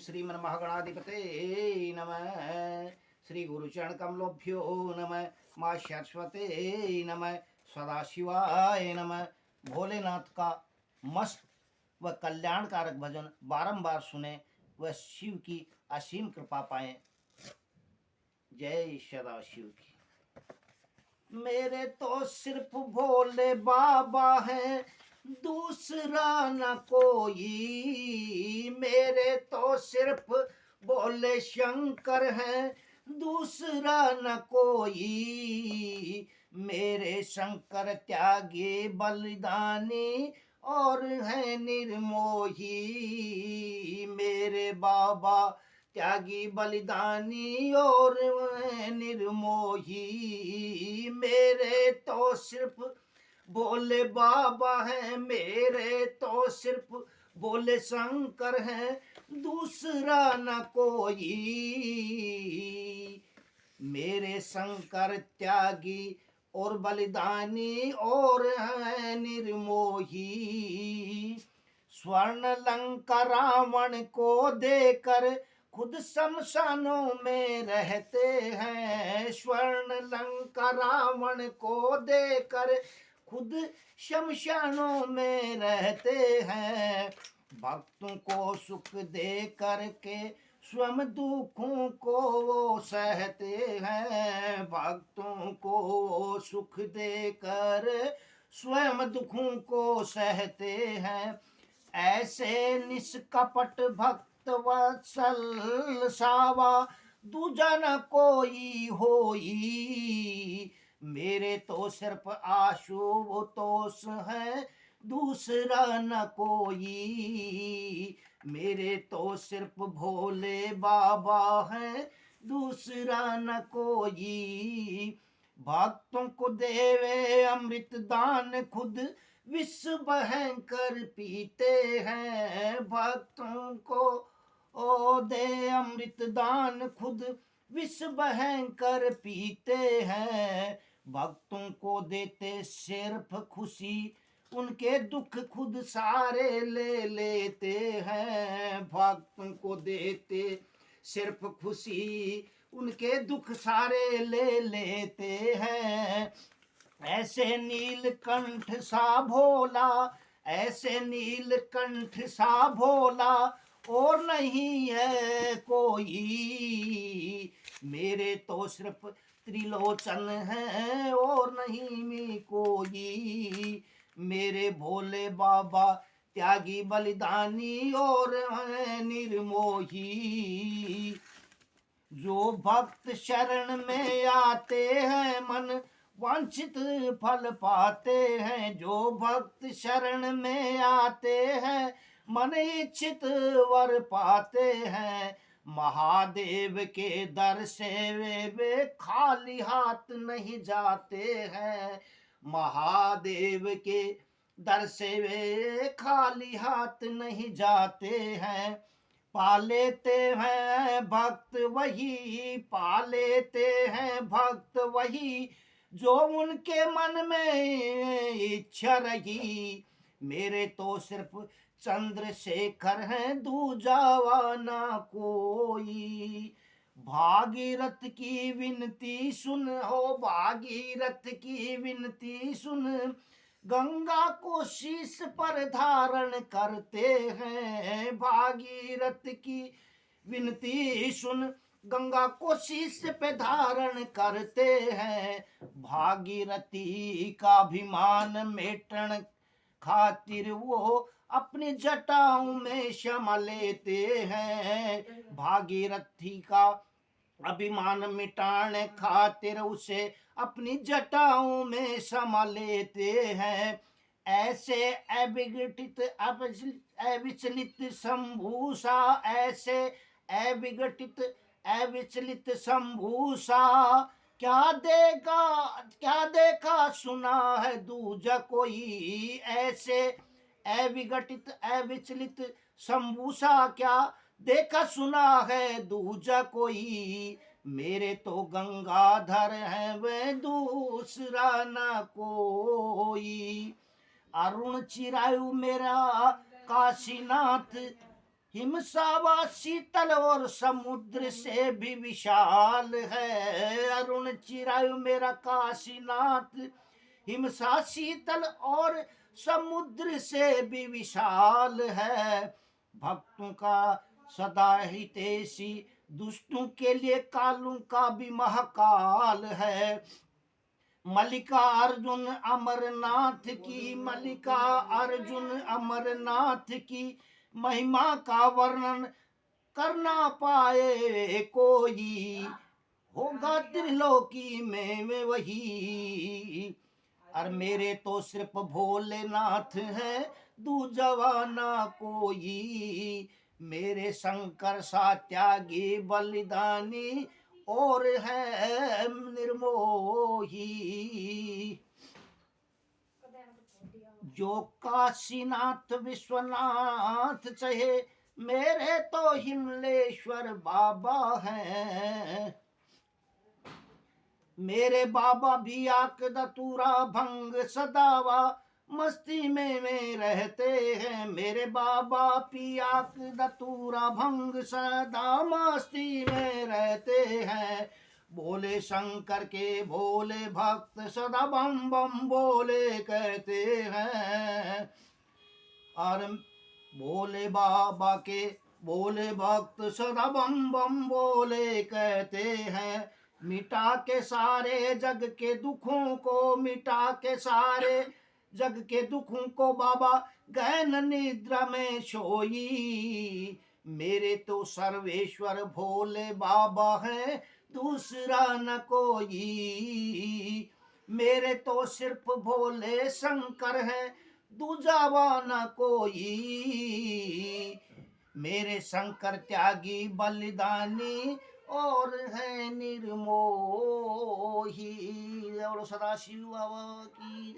श्रीमन्महागणाधिपते नमः। श्री गुरुचरण कमलोभ्यो नमः। माँ सरस्वते नमः। सदाशिवाय नमः। भोलेनाथ का मस्त व कल्याणकारक भजन बारंबार सुने व शिव की असीम कृपा पाएं। जय सदाशिव की। मेरे तो सिर्फ भोले बाबा हैं, दूसरा न कोई। मेरे तो सिर्फ भोले शंकर हैं, दूसरा न कोई। मेरे शंकर त्यागी बलिदानी और है निर्मोही। मेरे बाबा त्यागी बलिदानी और निर्मोही। मेरे तो सिर्फ भोले बाबा हैं, मेरे तो सिर्फ भोले शंकर हैं, दूसरा न कोई। मेरे शंकर त्यागी और बलिदानी और है निर्मोही। स्वर्ण लंका रावण को देकर खुद शमशानों में रहते हैं। स्वर्ण लंका रावण को देकर खुद शमशानों में रहते हैं। भक्तों को सुख दे करके स्वयं दुखों को वो सहते हैं। भक्तों को सुख देकर स्वयं दुखों को सहते हैं। ऐसे निष्कपट भक्त वत्सल सावा दूजा न कोई होई। मेरे तो सिर्फ आशुतोष है, दूसरा न कोई। मेरे तो सिर्फ भोले बाबा हैं, दूसरा न कोई। भक्तों को देवे अमृत दान खुद विष भयंकर पीते हैं। भक्तों को ओ दे अमृत दान खुद विष भयंकर पीते हैं। भक्तों को देते सिर्फ खुशी, उनके दुख खुद सारे ले लेते हैं। भक्तों को देते सिर्फ खुशी, उनके दुख सारे ले लेते हैं। ऐसे नीलकंठ सा भोला, ऐसे नीलकंठ सा भोला और नहीं है कोई। मेरे तो सिर्फ त्रिलोचन है और नहीं में कोई। मेरे भोले बाबा त्यागी बलिदानी और है निर्मोही। जो भक्त शरण में आते हैं मन वांछित फल पाते हैं। जो भक्त शरण में आते हैं मन इच्छित वर पाते हैं। महादेव के दर से वे खाली हाथ नहीं जाते हैं। महादेव के दर से वे खाली हाथ नहीं जाते हैं। पा लेते हैं भक्त वही, पा लेते हैं भक्त वही, जो उनके मन में इच्छा रही। मेरे तो सिर्फ चंद्रशेखर हैं, दूजावा ना कोई। भागीरथ की विनती सुन हो, भागीरथ की विनती सुन, गंगा को शीश पर धारण करते हैं। भागीरथ की विनती सुन, गंगा को शीश पे धारण करते हैं। भागीरथी का अभिमान मेटन खातिर वो अपनी जटाओं में क्षमा लेते हैं। भागीरथी का अभिमान मिटाने खातिर उसे अपनी जटाओं में समा लेते हैं। ऐसे अविघटित अविचलित शंभूषा, ऐसे अविघटित अविचलित शंभूषा, क्या देखा सुना है दूजा कोई। ऐसे अविघटित अविचलित शंभूषा, क्या देखा सुना है दूजा कोई। मेरे तो गंगाधर है वे दूसरा न कोई। अरुण चिरायु मेरा काशीनाथ, हिमसावा शीतल और समुद्र से भी विशाल है। अरुण चिरायु मेरा काशीनाथ, हिमसा शीतल और समुद्र से भी विशाल है। भक्तों का सदा हितैषी, दुष्टों के लिए कालों का भी महाकाल है। मल्लिका अर्जुन अमरनाथ की, मल्लिका अर्जुन अमरनाथ की महिमा का वर्णन करना पाए कोई, होगा त्रिलोकी में वही। और मेरे तो सिर्फ भोलेनाथ है, दूजा ना कोई। मेरे शंकर सा त्यागी बलिदानी और है निर्मोही। जो काशीनाथ विश्वनाथ चाहे, मेरे तो हिमलेश्वर बाबा हैं। मेरे बाबा भी आक दतूरा भंग सदावा मस्ती में रहते हैं। मेरे बाबा पियाक दतूरा भंग सदा मस्ती में रहते हैं। बोले शंकर के भोले भक्त सदा बम बम बोले कहते हैं। और भोले बाबा के भोले भक्त सदा बम बम बोले कहते हैं। मिटा के सारे जग के दुखों को, मिटा के सारे जग के दुखों को बाबा गहन निद्रा में सोई। मेरे तो सर्वेश्वर भोले बाबा हैं, दूसरा न कोई। मेरे तो सिर्फ भोले शंकर हैं, दूजा न कोई। मेरे शंकर त्यागी बलिदानी और है निर्मोही। और सदा शिव बाबा की